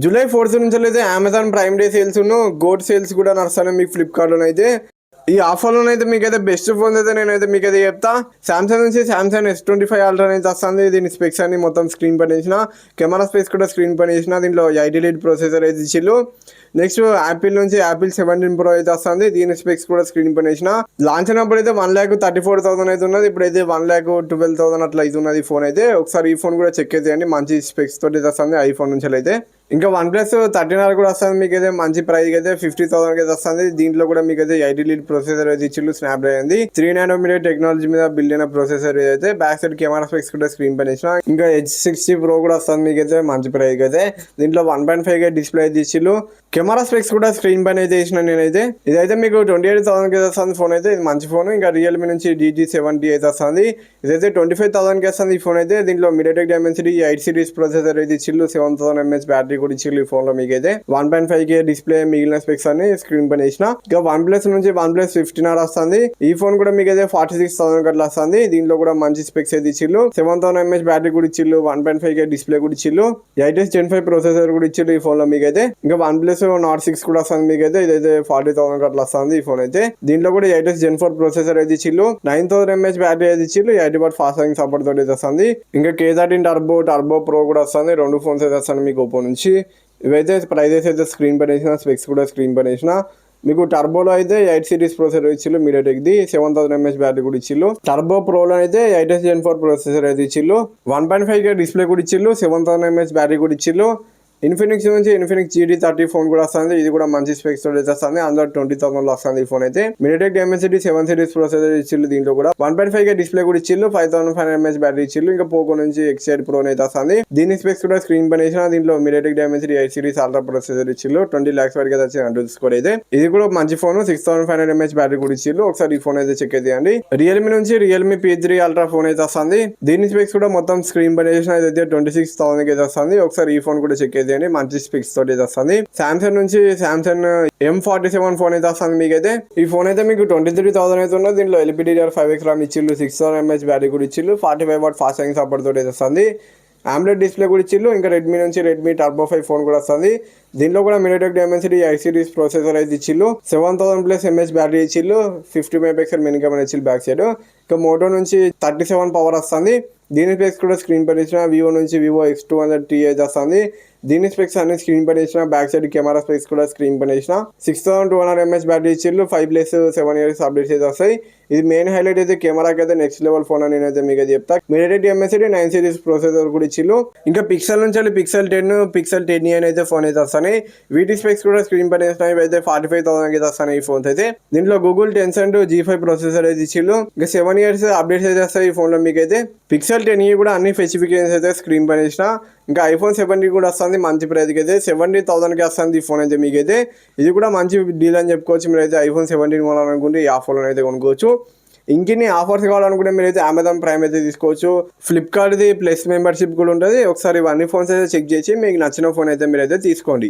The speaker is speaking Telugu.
జూలై 4th నుంచి అయితే అమెజాన్ ప్రైమ్ డే సేల్స్ గోట్ సేల్స్ కూడా నడుస్తాయి మీకు ఫ్లిప్కార్ట్లో అయితే. ఈ ఆఫర్లో అయితే మీకైతే బెస్ట్ ఫోన్ అయితే నేనైతే మీకైతే చెప్తా. సామ్సంగ్ నుంచి సామ్సంగ్ S25 అల్ట్రా అయితే వస్తుంది. దీని స్పెక్స్ అన్ని మొత్తం స్క్రీన్ పని వేసిన, కెమెరా స్పేస్ కూడా స్క్రీన్ పని వేసిన. దీంట్లో 8 లీడ్ ప్రొసెసర్ అయితే ఇచ్చిళ్ళు. నెక్స్ట్ యాపిల్ నుంచి యాపిల్ 17 Pro అయితే వస్తుంది. దీని స్పెక్స్ కూడా స్క్రీన్ పని వేసిన. లాంచ్ అయినప్పుడు అయితే 1,34,000 అయితే ఉన్నది. ఇప్పుడైతే 1,12,000 అట్లా అయితే ఉన్నది ఫోన్ అయితే. ఒకసారి ఈ ఫోన్ కూడా చెక్ చేయండి, మంచి స్పెక్స్ తోటి వస్తుంది ఐఫోన్ నుంచి అయితే. ఇంకా OnePlus 13R కూడా వస్తుంది మీకు అయితే మంచి ప్రైస్ అయితే 50,000 అయితే వస్తుంది. దీంట్లో కూడా మీకు అయితే 8 లీడ్ ప్రొసెసర్ అయితే ఇచ్చిళ్ళు. స్నాప్డ్రాగన్ 3 nm టెక్నాలజీ మీద బిల్డ్ అయిన ప్రొసెసర్ అయితే. బ్యాక్ సైడ్ కెమెరా స్పెక్స్ కూడా స్క్రీన్ పైన ఇచ్చిన. ఇంకా H60 Pro కూడా వస్తుంది మీకు అయితే మంచి ప్రైస్ అయితే. దీంట్లో 1.5K డిస్ప్లే అయితే ఇచ్చిళ్ళు. కెమెరా స్పెక్స్ కూడా స్క్రీన్ పైన అయితే ఇచ్చిన నేనైతే. ఇదైతే మీకు 28,000 కి వస్తుంది ఫోన్ అయితే. ఇది మంచి ఫోన్. ఇంకా రియల్మీ నుంచి GT70 అయితే వస్తుంది. ఇదైతే 25,000 కి వస్తుంది ఈ ఫోన్ అయితే. దీంట్లో MediaTek Dimensity 8 సిరీస్ ప్రొసెసర్ అయితే ఇచ్చిళ్ళు. 7000 mAh బ్యాటరీ కూడా ఇచ్చిళ్ళు ఈ ఫోన్ లో మీకైతే. 1.5K డిస్ప్లే, మిగిలిన స్పెక్స్ అన్ని స్క్రీన్ పైన ఇచ్చిన. ఇంకా OnePlus నుంచి OnePlus 15R వస్తుంది. ఈ ఫోన్ కూడా మీకైతే 46,000 అట్లా వస్తుంది. దీంట్లో కూడా మంచి స్పెక్స్ అయితే ఇచ్చిళ్ళు. 7000 mAh బ్యాటరీ కూడా ఇచ్చిళ్ళు. 1.5K డిస్ప్లే కూడా ఇచ్చిళ్ళు. 8s Gen 5 ప్రొసెసర్ కూడా ఇచ్చిళ్ళు ఈ ఫోన్ లో మీకైతే. ఇంకా OnePlus Nord 6 కూడా వస్తుంది మీకైతే. ఇదైతే 40,000 అట్లా వస్తుంది ఈ ఫోన్ అయితే. దీంట్లో కూడా 8s Gen 4 ప్రొసెసర్ అయితే ఇచ్చిళ్ళు. 9000 mAh బ్యాటరీ అయితే ఇచ్చిళ్ళు. 80W ఫాస్ట్ ఛార్జింగ్ సపోర్ట్ తోటి అయితే వస్తుంది. ఇంకా K13 టర్బో ప్రో కూడా వస్తుంది. 2 ఫోన్స్ అయితే వస్తాయి మీకు ఓపో నుంచి. ఇవైతే ప్రైజెస్ అయితే స్క్రీన్ పైన వేసిన, స్పెక్స్ కూడా స్క్రీన్ పైన వేసిన. మీకు టర్బోలో అయితే 8 సిరీస్ ప్రొసెసర్ ఇచ్చిళ్ళు. MediaTekది 7000 mAh బ్యాటరీ కూడా ఇచ్చిళ్ళు. టర్బో ప్రోలో అయితే 8s Gen 4 ప్రొసెసర్ అయితే ఇచ్చిళ్ళు. 1.5K డిస్ప్లే కూడా ఇచ్చిళ్ళు. 7000 mAh బ్యాటరీ కూడా ఇచ్చిళ్ళు. ఇన్ఫినిక్స్ నుంచి ఇన్ఫినిక్స్ GT30 ఫోన్ కూడా వస్తుంది. ఇది కూడా మంచి స్పెక్స్ తోటి వస్తుంది. అందులో 20,000 లో వస్తుంది ఈ ఫోన్ అయితే. MediaTek Dimensity 7 సిరీస్ ప్రొసెసర్ ఇచ్చిళ్ళు. దీంట్లో కూడా 1.5K డిస్ప్లే కూడా ఇచ్చిళ్ళు. 5500 mAh బ్యాటరీ ఇచ్చిళ్ళు. ఇంకా పోకో నుంచి X8 Pro అయితే వస్తుంది. దీని స్పెక్స్ కూడా స్క్రీన్ పైన వేసిన. దీంట్లో MediaTek Dimensity 8 series ultra processor ఇచ్చిళ్ళు. 20 lakhs వరకు అయితే వచ్చింది స్కోర్ అయితే. ఇది కూడా మంచి ఫోన్. 6500 mAh బ్యాటరీ కూడా ఇచ్చిళ్ళు. ఒకసారి ఈ ఫోన్ అయితే చెక్ చేయండి. రియల్మీ నుంచి రియల్మీ P3 అల్ట్రా ఫోన్ అయితే వస్తుంది. దీని స్పెక్స్ కూడా మొత్తం స్క్రీన్ పైన వేసిన. ఇదైతే 26,000 అయితే వస్తుంది. ఒకసారి ఈ ఫోన్ కూడా చెక్ చేయండి, మంచి స్పెక్స్ తోటి వస్తుంది. సామ్సంగ్ నుంచి సామ్సంగ్ M47 ఫోన్ అయితే వస్తుంది మీకైతే. ఈ ఫోన్ అయితే మీకు 23,000 అయితే ఉన్నది. దీంట్లో LPDDR5X RAM ఇచ్చిళ్ళు. 6000 mAh బ్యాటరీ కూడా ఇచ్చిళ్ళు. 45W ఫాస్ట్ ఛార్జింగ్ సపోర్ట్ తోటి అయితే వస్తుంది. AMOLED డిస్ప్లే కూడా ఇచ్చిళ్ళు. ఇంకా రెడ్మీ నుంచి రెడ్మీ టర్బో 5 ఫోన్ కూడా వస్తుంది. దీంట్లో కూడా MediaTek Dimensity 8 సిరీస్ ప్రొసెసర్ అయితే ఇచ్చిళ్ళు. 7000+ mAh బ్యాటరీ ఇచ్చిళ్ళు. 50 MP మెయిన్ కెమెరా ఇచ్చిళ్ళు బ్యాక్ సైడ్. ఇంకా మోటో నుంచి 37 పవర్ వస్తుంది. దీని స్పెక్స్ కూడా స్క్రీన్ పైన ఇచ్చిన. వివో నుంచి వివో X200T అయితే వస్తుంది. దీని స్పెక్స్ అన్ని స్క్రీన్ పైన ఇచ్చిన. బ్యాక్ సైడ్ కెమెరా స్పెక్స్ కూడా స్క్రీన్ పైన ఇచ్చిన. 6200 mAh బ్యాటరీ ఇచ్చిళ్ళు. 5+7 years అప్డేట్స్ అయితే వస్తాయి. ఇది మెయిన్ హైలైట్ అయితే కెమెరాకి అయితే నెక్స్ట్ లెవెల్ ఫోన్ అని నేనైతే మీకు చెప్తా. MediaTek Dimensity 9 సిరీస్ ప్రొసెసర్ కూడా ఇచ్చిళ్ళు. ఇంకా పిక్సెల్ నుంచి Pixel 10, Pixel 10e అయితే ఫోన్ అయితే వస్తాయి. వీటి స్పెక్స్ కూడా స్క్రీన్ పైన ఇస్తున్నాయి. ఇవైతే 45,000 అయితే వస్తాయి ఈ ఫోన్స్ అయితే. దీంట్లో గూగుల్ Tensor G5 ప్రొసెసర్ అయితే ఇచ్చిళ్ళు. ఇంకా 7 years అప్డేట్స్ అయితే వస్తాయి ఈ ఫోన్ లో మీకైతే. Pixel 10e కూడా అన్ని స్పెసిఫికేషన్స్ అయితే స్క్రీన్ పైన ఇచ్చిన. ఇంకా iPhone 17 కూడా వస్తుంది మంచి ప్రైస్కి అయితే. 70,000కి వస్తుంది ఈ ఫోన్ అయితే మీకైతే. ఇది కూడా మంచి డీల్ అని చెప్పుకోవచ్చు. మీరైతే iPhone 17 కొనాలనుకుంటే ఈ ఆఫర్లో అయితే కొనుక్కోవచ్చు. ఇంకెన్ని ఆఫర్స్ కావాలనుకుంటే మీరైతే అమెజాన్ ప్రైమ్ అయితే తీసుకోవచ్చు. ఫ్లిప్కార్ట్ది ప్లస్ మెంబర్షిప్ కూడా ఉంటుంది. ఒకసారి ఇవన్నీ ఫోన్స్ అయితే చెక్ చేసి మీకు నచ్చిన ఫోన్ అయితే మీరైతే తీసుకోండి.